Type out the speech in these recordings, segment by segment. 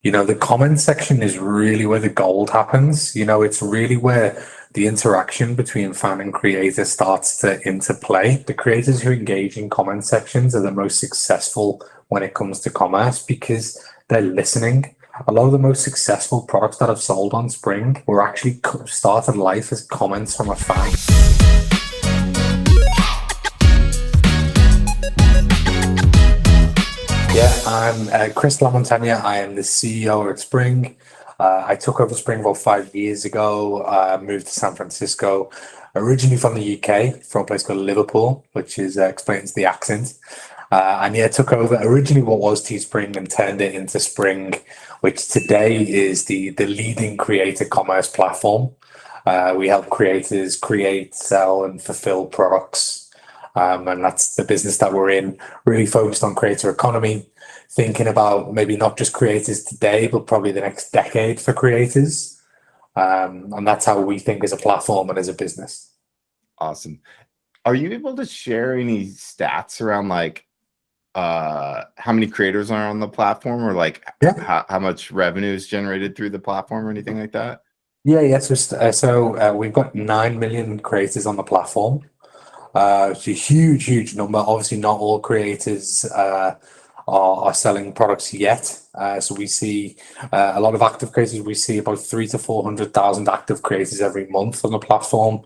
The comment section is really where the gold happens. It's really where the interaction between fan and creator starts to interplay. The creators who engage in comment sections are the most successful when it comes to commerce because they're listening. A lot of the most successful products that have sold on Spring were actually started life as comments from a fan. Yeah, I'm Chris Lamontagne. I am the CEO at Spring. I took over Spring about 5 years ago. Moved to San Francisco, originally from the UK, from a place called Liverpool, which explains the accent. And yeah, took over originally what was TeeSpring and turned it into Spring, which today is the leading creator commerce platform. We help creators create, sell, and fulfill products. And that's the business that we're in, really focused on creator economy, thinking about maybe not just creators today, but probably the next decade for creators. And that's how we think as a platform and as a business. Awesome. Are you able to share any stats around how many creators are on the platform, or how much revenue is generated through the platform or anything like that? Yeah. So we've got 9 million creators on the platform. It's a huge number. Obviously, not all creators are selling products yet. So we see a lot of active creators. We see about 300,000 to 400,000 active creators every month on the platform.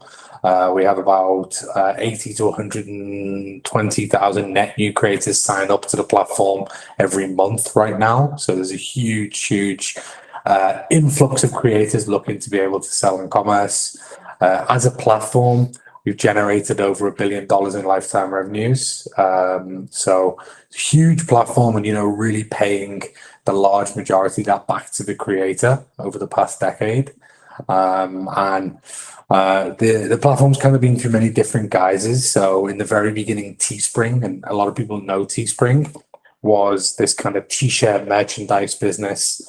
We have about 80 to 120,000 net new creators sign up to the platform every month right now. So there's a huge influx of creators looking to be able to sell in commerce. As a platform, we've generated over $1 billion in lifetime revenues. So huge platform, and really paying the large majority of that back to the creator over the past decade. The platform's kind of been through many different guises. So in the very beginning, TeeSpring, and a lot of people know TeeSpring, was this kind of t-shirt merchandise business.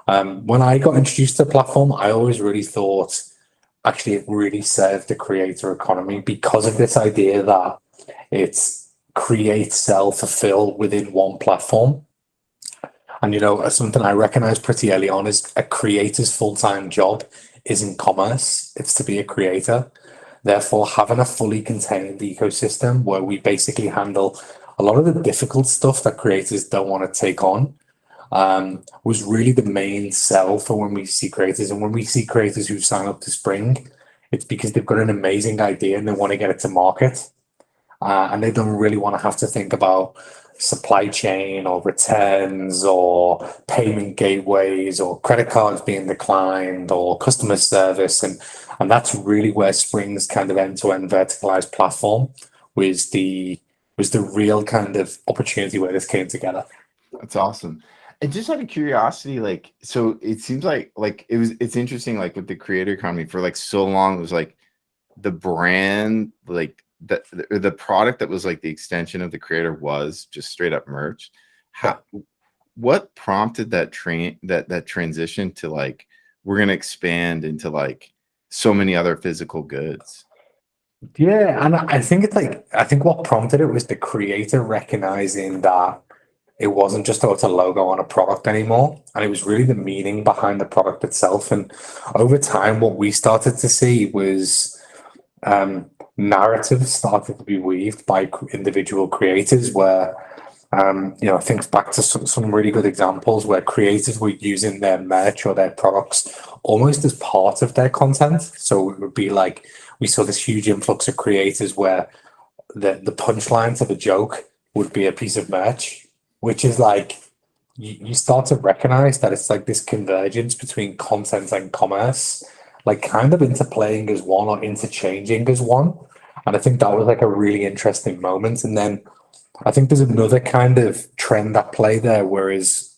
When I got introduced to the platform, I always really thought actually it really served the creator economy because of this idea that it's create, sell, fulfill within one platform. And something I recognized pretty early on is a creator's full-time job isn't commerce, it's to be a creator. Therefore, having a fully contained ecosystem where we basically handle a lot of the difficult stuff that creators don't want to take on was really the main sell for when we see creators. And when we see creators who sign up to Spring, it's because they've got an amazing idea and they want to get it to market. And they don't really want to have to think about supply chain or returns or payment gateways or credit cards being declined or customer service. And that's really where Spring's kind of end-to-end verticalized platform was the real kind of opportunity where this came together. That's awesome. And just out of curiosity, so it seems it's interesting, with the creator economy for so long, it was the brand, the product that was the extension of the creator was just straight up merch. What prompted that that transition to we're going to expand into so many other physical goods? Yeah. And I think I think what prompted it was the creator recognizing that it wasn't just about a logo on a product anymore. And it was really the meaning behind the product itself. And over time, what we started to see was narratives started to be weaved by individual creators where, I think back to some really good examples where creators were using their merch or their products almost as part of their content. So it would be we saw this huge influx of creators where the punchline to the joke would be a piece of merch, which is you start to recognize that it's this convergence between content and commerce, kind of interplaying as one or interchanging as one. And I think that was a really interesting moment. And then I think there's another kind of trend at play there, whereas,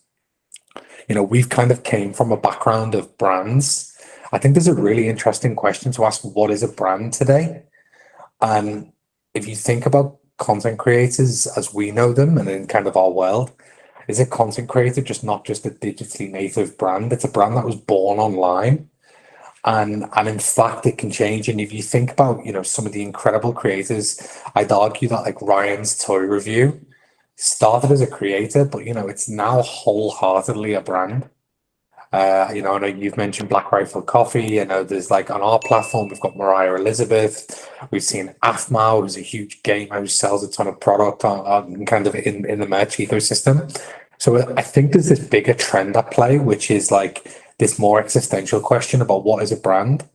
we've kind of came from a background of brands. I think there's a really interesting question to ask, what is a brand today? And if you think about content creators as we know them and in kind of our world, is a content creator not just a digitally native brand? It's a brand that was born online. And in fact, it can change. And if you think about, some of the incredible creators, I'd argue that Ryan's Toy Review started as a creator, but it's now wholeheartedly a brand. I know you've mentioned Black Rifle Coffee. I know there's like on our platform, we've got Mariah Elizabeth. We've seen Afmao, who's a huge gamer who sells a ton of product on kind of in the merch ecosystem. So I think there's this bigger trend at play, which is like this more existential question about what is a brand.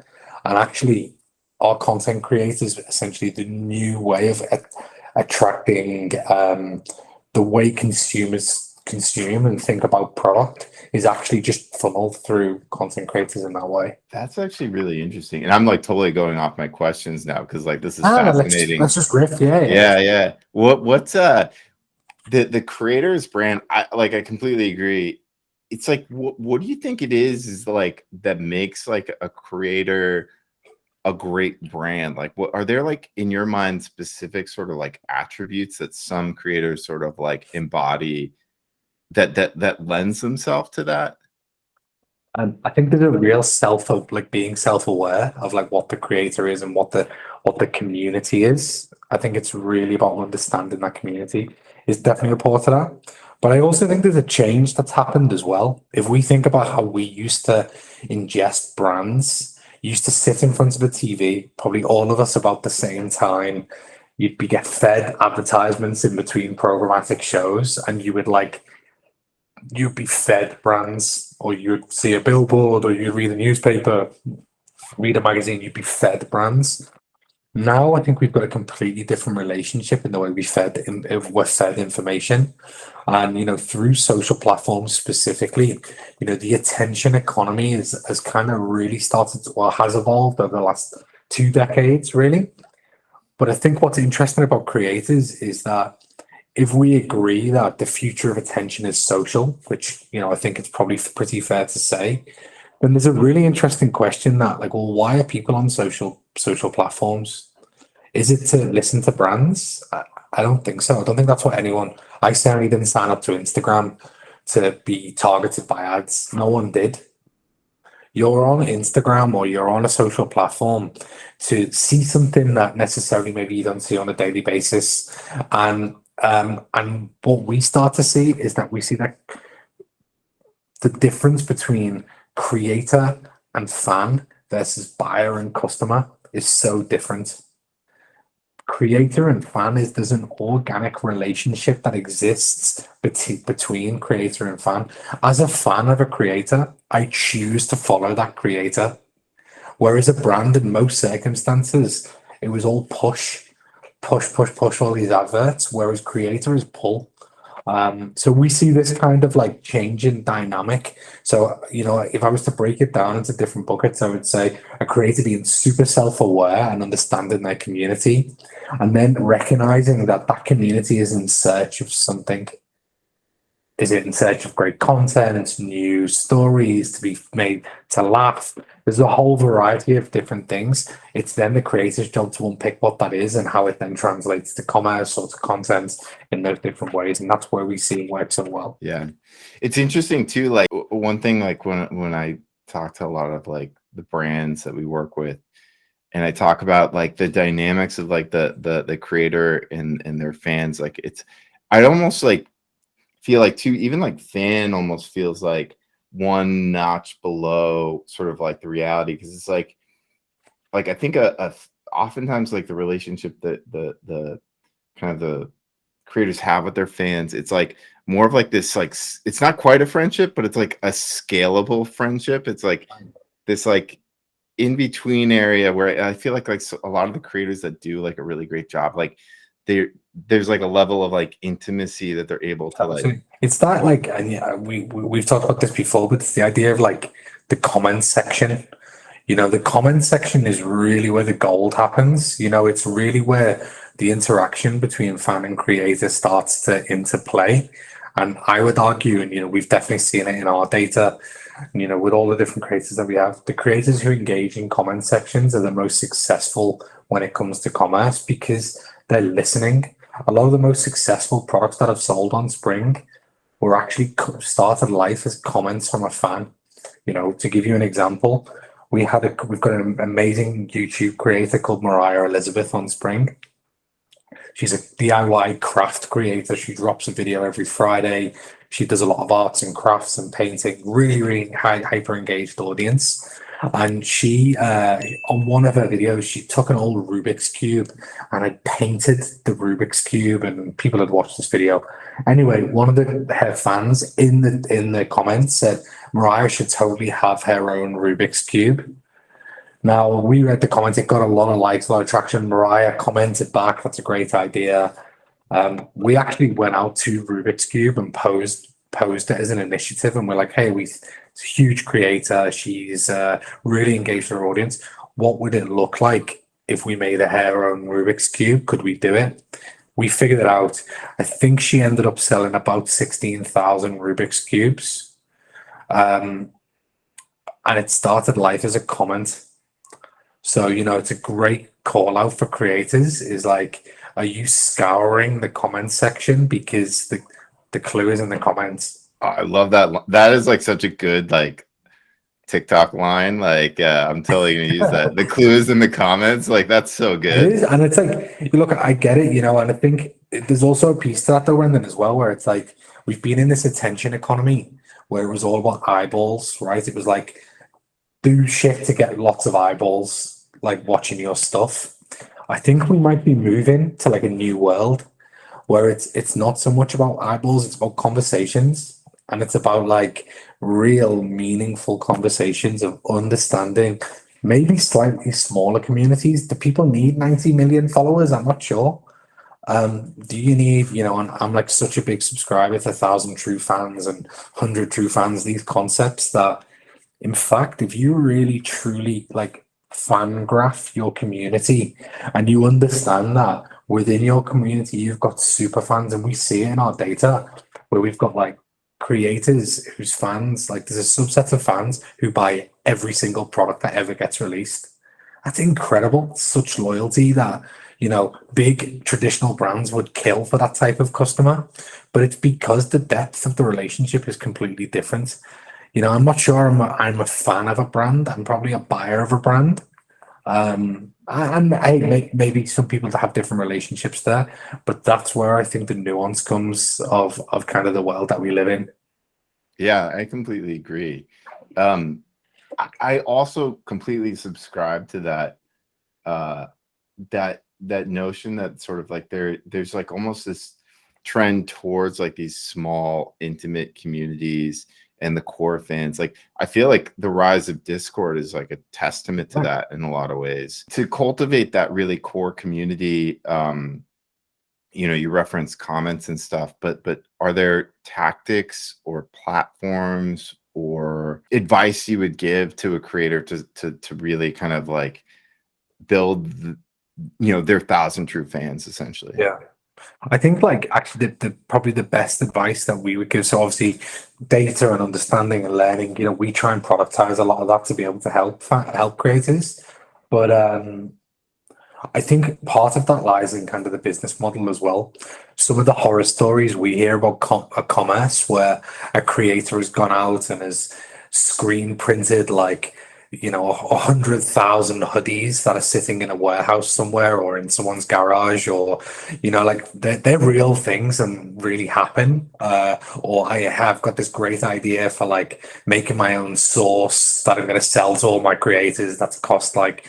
And actually, our content creators essentially the new way of attracting the way consumers consume and think about product is actually just funneled through content creators in that way. That's actually really interesting. And I'm like totally going off my questions now because like this is Let's fascinating. just riff. Yeah. Yeah. What's the creator's brand? I completely agree. It's like what do you think it is like that makes like a creator a great brand? Like what are there like in your mind specific sort of like attributes that some creators sort of like embody that lends themselves to that? I think there's a real being self-aware of like what the creator is and what the community is. I think it's really about understanding that community is definitely a part of that. But I also think there's a change that's happened as well. If we think about how we used to ingest brands, used to sit in front of the TV, probably all of us about the same time, get fed advertisements in between programmatic shows, and you'd be fed brands, or you'd see a billboard, or you'd read a newspaper, read a magazine, you'd be fed brands. Now I think we've got a completely different relationship in the way we're fed information, and through social platforms specifically, the attention economy has kind of really has evolved over the last 2 decades, really. But I think what's interesting about creators is that if we agree that the future of attention is social, which I think it's probably pretty fair to say, then there's a really interesting question that like, well, why are people on social platforms? Is it to listen to brands? I don't think so. I don't think that's what anyone. I certainly didn't sign up to Instagram to be targeted by ads. No one did. You're on Instagram or you're on a social platform to see something that necessarily maybe you don't see on a daily basis, and what we start to see is that we see that the difference between creator and fan versus buyer and customer is so different. Creator and fan is there's an organic relationship that exists between creator and fan. As a fan of a creator, I choose to follow that creator. Whereas a brand in most circumstances, it was all push all these adverts, whereas creator is pull. So we see this kind of like change in dynamic. So, if I was to break it down into different buckets, I would say a creator being super self-aware and understanding their community, and then recognizing that that community is in search of something. Is it in search of great content, new stories to be made to laugh? There's a whole variety of different things. It's then the creator's job to unpick what that is and how it then translates to commerce or to content in those different ways. And that's where we see it work so well. Yeah. It's interesting too. Like one thing, like when I talk to a lot of like the brands that we work with, and I talk about like the dynamics of like the creator and their fans, like I almost like feel like too, even like fan almost feels like one notch below sort of like the reality, because it's like I think oftentimes like the relationship that the kind of the creators have with their fans, it's like more of like this, like it's not quite a friendship, but it's like a scalable friendship. It's like this like in between area where I feel like a lot of the creators that do like a really great job, like there's like a level of like intimacy that they're able to like. It's that like, and yeah, we've talked about this before, but it's the idea of like the comments section. The comment section is really where the gold happens. It's really where the interaction between fan and creator starts to interplay. And I would argue, and we've definitely seen it in our data, with all the different creators that we have, the creators who engage in comment sections are the most successful when it comes to commerce because they're listening. A lot of the most successful products that have sold on Spring were actually started life as comments from a fan. To give you an example, we've got an amazing YouTube creator called Mariah Elizabeth on Spring. She's a DIY craft creator. She drops a video every Friday. She does a lot of arts and crafts and painting. Really, really hyper engaged audience. And she, on one of her videos, she took an old Rubik's Cube and had painted the Rubik's Cube, and people had watched this video. Anyway, one of her fans in the comments said Mariah should totally have her own Rubik's Cube. Now, we read the comments, it got a lot of likes, a lot of traction. Mariah commented back, that's a great idea. We actually went out to Rubik's Cube and posed it as an initiative, and we're like, hey, it's a huge creator. She's really engaged with her audience. What would it look like if we made her own Rubik's Cube? Could we do it? We figured it out. I think she ended up selling about 16,000 Rubik's Cubes. And it started life as a comment. So, it's a great call out for creators is like, are you scouring the comment section? Because the clue is in the comments. Oh, I love that. That is like such a good like TikTok line. Like, I'm totally gonna use that. The clue is in the comments. Like, that's so good. It is, and it's like, look, I get it, and I think there's also a piece to that though, Brendan, as well, where it's like we've been in this attention economy where it was all about eyeballs, right? It was like do shit to get lots of eyeballs like watching your stuff. I think we might be moving to like a new world where it's not so much about eyeballs, it's about conversations, and it's about like real meaningful conversations of understanding maybe slightly smaller communities. Do people need 90 million followers? I'm not sure. Do you need, and I'm like such a big subscriber to 1,000 True Fans and 100 True Fans, these concepts that in fact, if you really truly like fan graph your community and you understand that within your community you've got super fans, and we see it in our data where we've got like creators whose fans, like there's a subset of fans who buy every single product that ever gets released. That's incredible. Such loyalty that big traditional brands would kill for that type of customer, but it's because the depth of the relationship is completely different. I'm not sure I'm a fan of a brand. I'm probably a buyer of a brand. And maybe some people have different relationships there, but that's where I think the nuance comes of kind of the world that we live in. Yeah, I completely agree. I also completely subscribe to that that notion that sort of like there's like almost this trend towards like these small intimate communities and the core fans. Like, I feel like the rise of Discord is like a testament to that in a lot of ways. To cultivate that really core community, you reference comments and stuff, but are there tactics or platforms or advice you would give to a creator to really kind of like build their 1,000 true fans essentially? Yeah. I think like actually probably the best advice that we would give, so obviously data and understanding and learning, we try and productize a lot of that to be able to help creators. But I think part of that lies in kind of the business model as well. Some of the horror stories we hear about a commerce where a creator has gone out and has screen printed like 100,000 hoodies that are sitting in a warehouse somewhere or in someone's garage, or like they're real things and really happen. Or I have got this great idea for like making my own sauce that I'm going to sell to all my creators. That's cost like.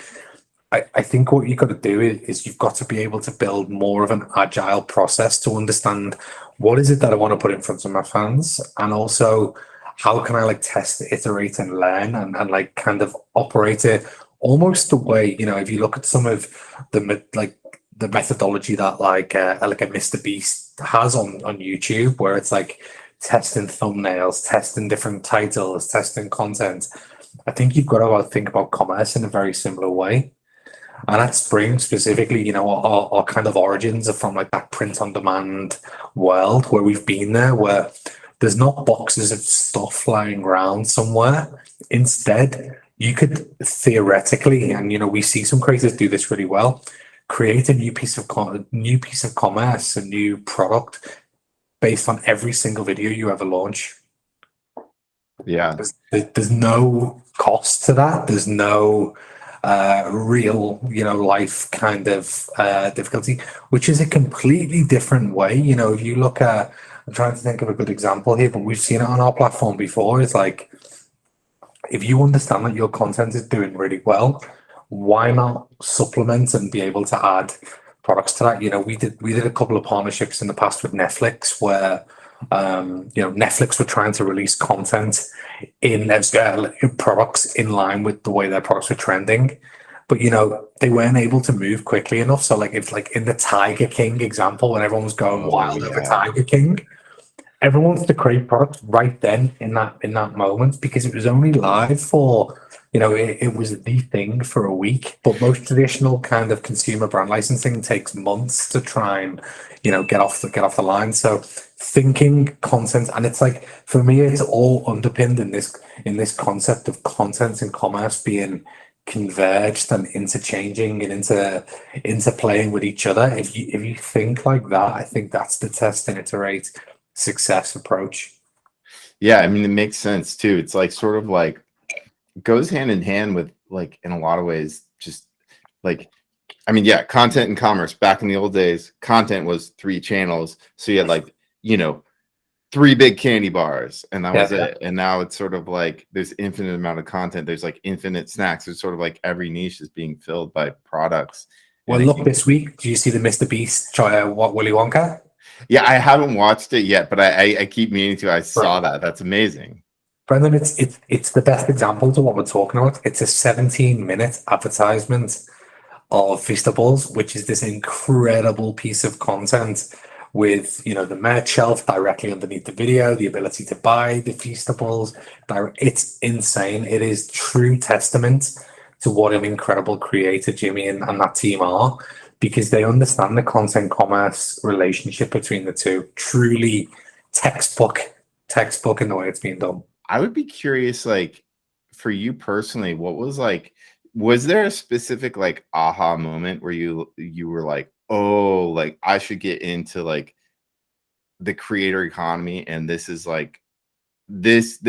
I think what you've got to do is you've got to be able to build more of an agile process to understand what is it that I want to put in front of my fans, and also how can I like test, iterate, and learn, and like kind of operate it almost the way, if you look at some of the methodology that like a Mr. Beast has on YouTube, where it's like testing thumbnails, testing different titles, testing content. I think you've got to think about commerce in a very similar way. And at Spring specifically, our kind of origins are from like that print on demand world where we've been there, where there's not boxes of stuff flying around somewhere. Instead, you could theoretically, and we see some creators do this really well, create a new piece of commerce, a new product based on every single video you ever launch. Yeah, there's no cost to that. There's no real, life kind of difficulty, which is a completely different way. If you look at, I'm trying to think of a good example here, but we've seen it on our platform before. It's like, if you understand that your content is doing really well, why not supplement and be able to add products to that? We did a couple of partnerships in the past with Netflix where Netflix were trying to release content in products in line with the way their products were trending. But they weren't able to move quickly enough. So like it's like in the Tiger King example, when everyone was going Oh, wild over yeah. Tiger King, everyone wants to create products right then in that moment because it was only live for it was the thing for a week. But most traditional kind of consumer brand licensing takes months to try and get off the line. So thinking content, and it's like, for me, it's all underpinned in this concept of content and commerce being converged and interchanging and interplaying with each other. If you think like that, I think that's the test and iterate success approach. Yeah, I mean, it makes sense too. It's like sort of like goes hand in hand with, like, in a lot of ways, just like, I mean, yeah, content and commerce. Back in the old days, content was 3 channels. So you had like, 3 big candy bars, and that was it. And now it's sort of like there's infinite amount of content. There's like infinite snacks. There's sort of like every niche is being filled by products. Well, look, this week, do you see the Mr. Beast Willy Wonka? Yeah, I haven't watched it yet, but I keep meaning to. I saw that. That's amazing. Brendan, it's the best example to what we're talking about. It's a 17-minute advertisement of Feastables, which is this incredible piece of content with the merch shelf directly underneath the video, the ability to buy the Feastables. It's insane. It is true testament to what an incredible creator Jimmy and that team are, because they understand the content commerce relationship between the two. Truly textbook in the way it's being done. I would be curious, like, for you personally, what was like, was there a specific like aha moment where you were like, oh, like I should get into like the creator economy, and this is like this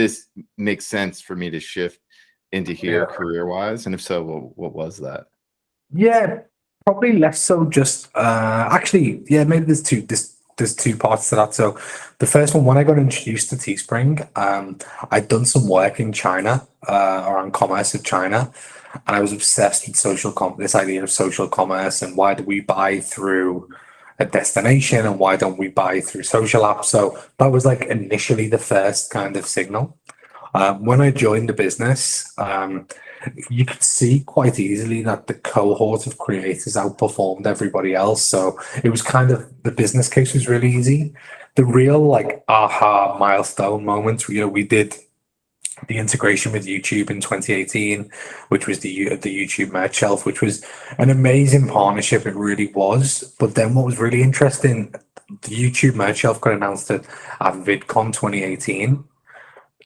makes sense for me to shift into here career wise? And if so, what was that? Yeah, probably less so just actually, yeah, maybe there's two parts to that. So the first one, when I got introduced to Teespring, I'd done some work in China, around commerce in China, and I was obsessed with this idea of social commerce and why do we buy through a destination and why don't we buy through social apps. So that was like initially the first kind of signal. When I joined the business, you could see quite easily that the cohort of creators outperformed everybody else. So it was kind of, the business case was really easy. The real like aha milestone moments, we did the integration with YouTube in 2018, which was the YouTube merch shelf, which was an amazing partnership. It really was. But then what was really interesting, the YouTube merch shelf got announced at VidCon 2018.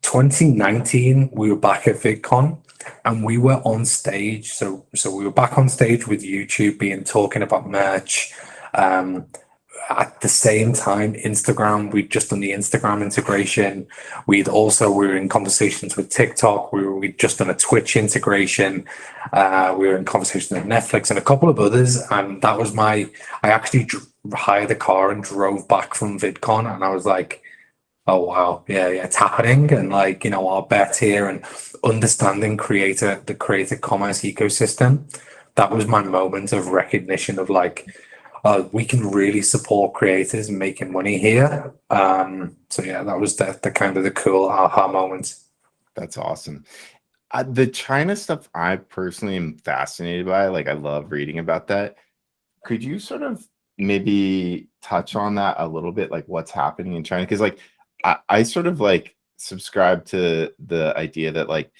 2019, we were back at VidCon and we were on stage. So we were back on stage with YouTube talking about merch. At the same time, Instagram, we'd just done the Instagram integration. We were in conversations with TikTok. We'd just done a Twitch integration. We were in conversations with Netflix and a couple of others. And that was I actually hired a car and drove back from VidCon, and I was like, oh wow, yeah, it's happening. And like, our bet here and understanding the creator commerce ecosystem, that was my moment of recognition of like, we can really support creators making money here. So yeah, that was the kind of the cool aha moment. That's awesome. The China stuff, I personally am fascinated by. Like, I love reading about that. Could you sort of maybe touch on that a little bit, like what's happening in China? Because like I sort of like subscribe to the idea that like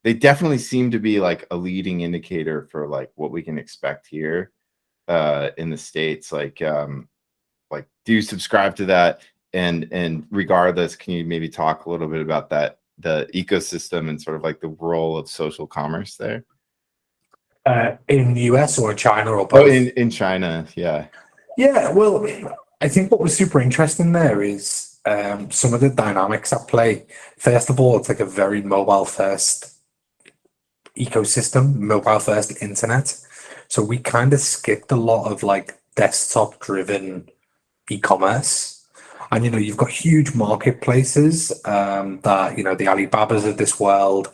they definitely seem to be like a leading indicator for like what we can expect here in the States. Like do you subscribe to that? And regardless, can you maybe talk a little bit about that, the ecosystem and sort of like the role of social commerce there? In the US or in China or both? Oh, in China, yeah. Yeah, well, I think what was super interesting there is some of the dynamics at play. First of all, it's like a very mobile first ecosystem, mobile first internet. So we kind of skipped a lot of like desktop driven e-commerce. And you've got huge marketplaces that the Alibabas of this world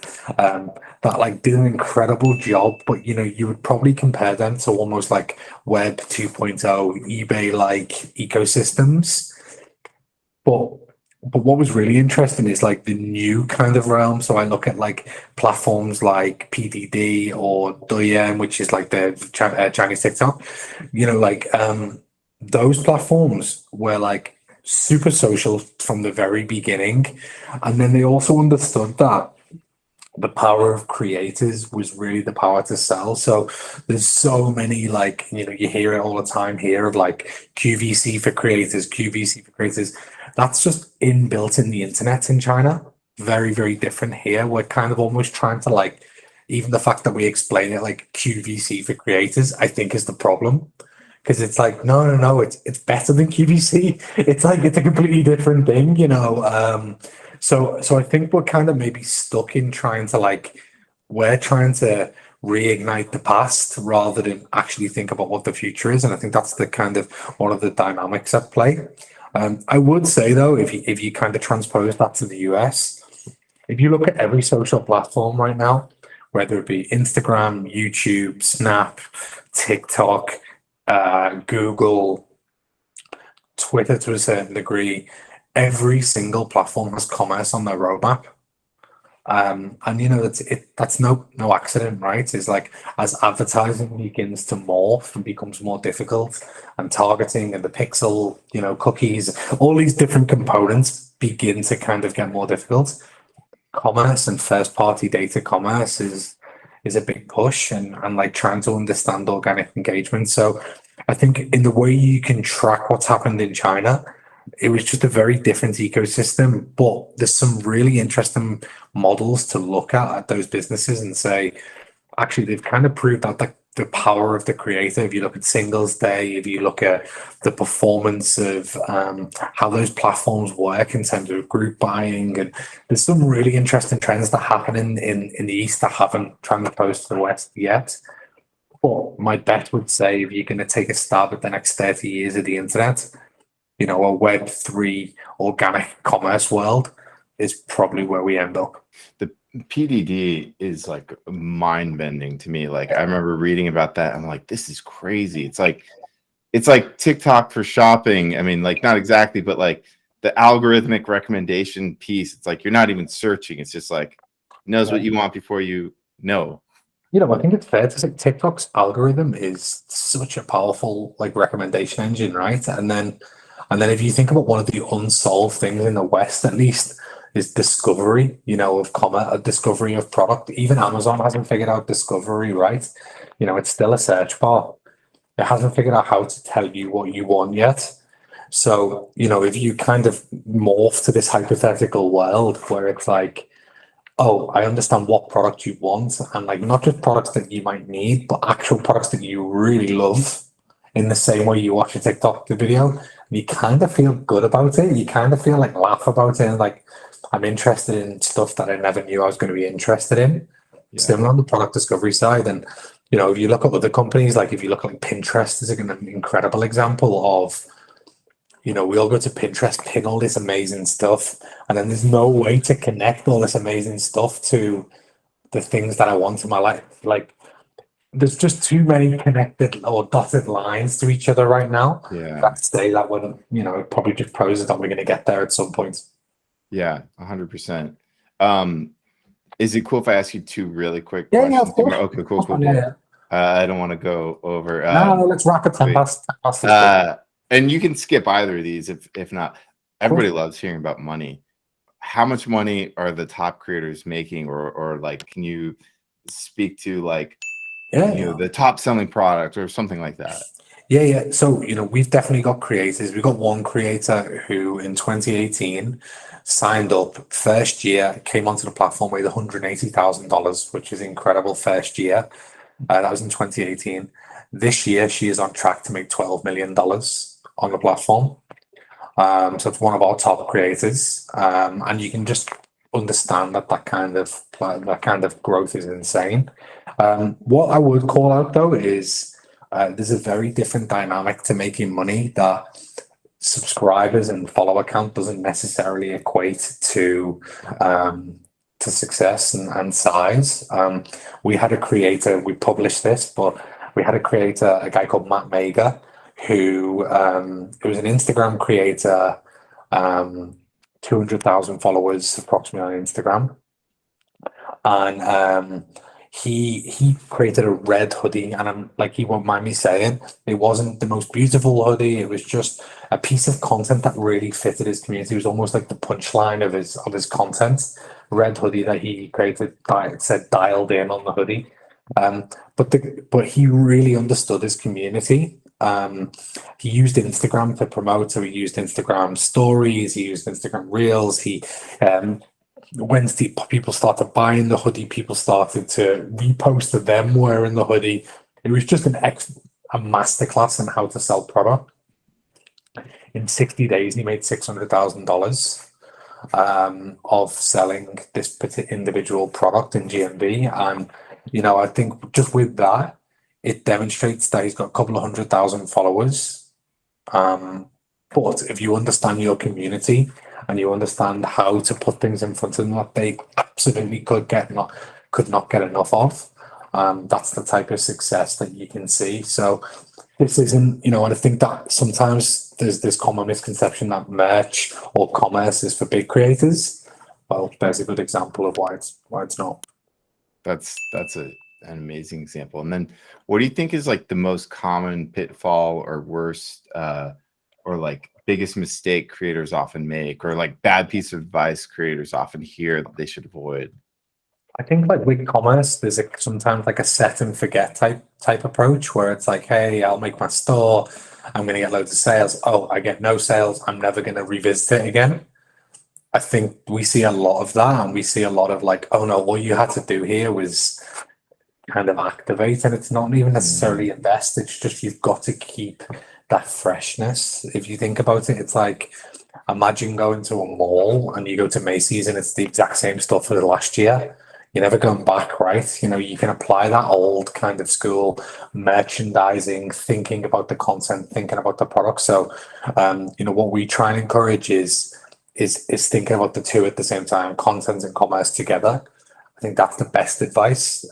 that like did an incredible job, but you would probably compare them to almost like Web 2.0 eBay like ecosystems. But what was really interesting is like the new kind of realm. So I look at like platforms like PDD or Douyin, which is like the Chinese TikTok. Those platforms were like super social from the very beginning, and then they also understood that the power of creators was really the power to sell. So there's so many like you hear it all the time here of like QVC for creators, QVC for creators. That's just inbuilt in the internet in China. Very, very different here. We're kind of almost trying to like, even the fact that we explain it like QVC for creators, I think is the problem. Because it's like, no, it's better than QVC. It's like it's a completely different thing. So I think we're kind of maybe stuck in trying to like, we're trying to reignite the past rather than actually think about what the future is. And I think that's the kind of one of the dynamics at play. I would say though, if you kind of transpose that to the US, if you look at every social platform right now, whether it be Instagram, YouTube, Snap, TikTok, Google, Twitter to a certain degree, every single platform has commerce on their roadmap. And that's no accident, right? It's like as advertising begins to morph and becomes more difficult, and targeting and the pixel, cookies, all these different components begin to kind of get more difficult. Commerce and first party data commerce is a big push, and like trying to understand organic engagement. So I think in the way you can track what's happened in China, it was just a very different ecosystem, but there's some really interesting models to look at those businesses and say, actually, they've kind of proved out the power of the creator. If you look at Singles Day, if you look at the performance of how those platforms work in terms of group buying, and there's some really interesting trends that happen in the East that haven't transposed to the West yet. But my bet would say if you're going to take a stab at the next 30 years of the internet, a Web3 organic commerce world is probably where we end up. The PDD is like mind bending to me. Like I remember reading about that. I'm like, this is crazy. It's like TikTok for shopping. I mean, like not exactly, but like the algorithmic recommendation piece. It's like you're not even searching. It's just like knows what you want before you know. I think it's fair to say TikTok's algorithm is such a powerful like recommendation engine, right? And then if you think about one of the unsolved things in the West, at least, is discovery, of commerce, discovery of product. Even Amazon hasn't figured out discovery, right? It's still a search bar. It hasn't figured out how to tell you what you want yet. So, if you kind of morph to this hypothetical world where it's like, oh, I understand what product you want, and like not just products that you might need, but actual products that you really love, in the same way you watch a TikTok video, you kind of feel good about it. You kind of feel like laugh about it, and like I'm interested in stuff that I never knew I was going to be interested in. Yeah. Similar on the product discovery side, and if you look at other companies, like if you look at like Pinterest is an incredible example of, we all go to Pinterest, pin all this amazing stuff, and then there's no way to connect all this amazing stuff to the things that I want in my life. Like there's just too many connected or dotted lines to each other right now. Yeah. That say that when it probably just poses that we're going to get there at some point. Yeah, 100%. Is it cool if I ask you two really quick questions? Yeah, of course. Okay, cool. Yeah. I don't want to go over. No, let's rock it 10 past. And you can skip either of these if not. Everybody loves hearing about money. How much money are the top creators making, or like, can you speak to like, the top selling product or something like that? Yeah. So, we've definitely got creators. We've got one creator who in 2018 signed up first year, came onto the platform with $180,000, which is incredible first year. That was in 2018. This year, she is on track to make $12 million on the platform. So it's one of our top creators. And you can just understand that kind of growth is insane. What I would call out though is there's a very different dynamic to making money that subscribers and follower count doesn't necessarily equate to success and size. We had a creator, we published this, but we had a creator, a guy called Matt Mager, who it was an Instagram creator, 200,000 followers approximately on Instagram. And he created a red hoodie, and I'm like, he won't mind me saying, it wasn't the most beautiful hoodie. It was just a piece of content that really fitted his community. It was almost like the punchline of his content. Red hoodie that he created, it said dialed in on the hoodie. But he really understood his community. He used Instagram to promote, so he used Instagram stories, he used Instagram reels. When people started buying the hoodie, people started to repost of them wearing the hoodie. It was just a masterclass in how to sell product. In 60 days, he made $600,000 of selling this particular individual product in GMV. And, I think just with that, it demonstrates that he's got a couple of 100,000 followers. But if you understand your community and you understand how to put things in front of them that they absolutely could not get enough of, that's the type of success that you can see. So this isn't, and I think that sometimes there's this common misconception that merch or commerce is for big creators. Well, there's a good example of why it's not. That's an amazing example. And then what do you think is like the most common pitfall or worst or like biggest mistake creators often make, or like bad piece of advice creators often hear that they should avoid? I think like with commerce, there's sometimes like a set and forget type approach where it's like, hey, I'll make my store, I'm going to get loads of sales. Oh, I get no sales, I'm never going to revisit it again. I think we see a lot of that, and we see a lot of like, oh no, all you had to do here was kind of activate, and it's not even necessarily invest. It's just you've got to keep that freshness. If you think about it, it's like, imagine going to a mall and you go to Macy's and it's the exact same stuff for the last year. You're never going back, right? You can apply that old kind of school merchandising, thinking about the content, thinking about the product. So, what we try and encourage is thinking about the two at the same time, content and commerce together. I think that's the best advice.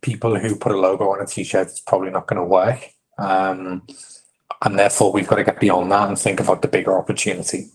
People who put a logo on a t-shirt, it's probably not going to work. And therefore, we've got to get beyond that and think about the bigger opportunity.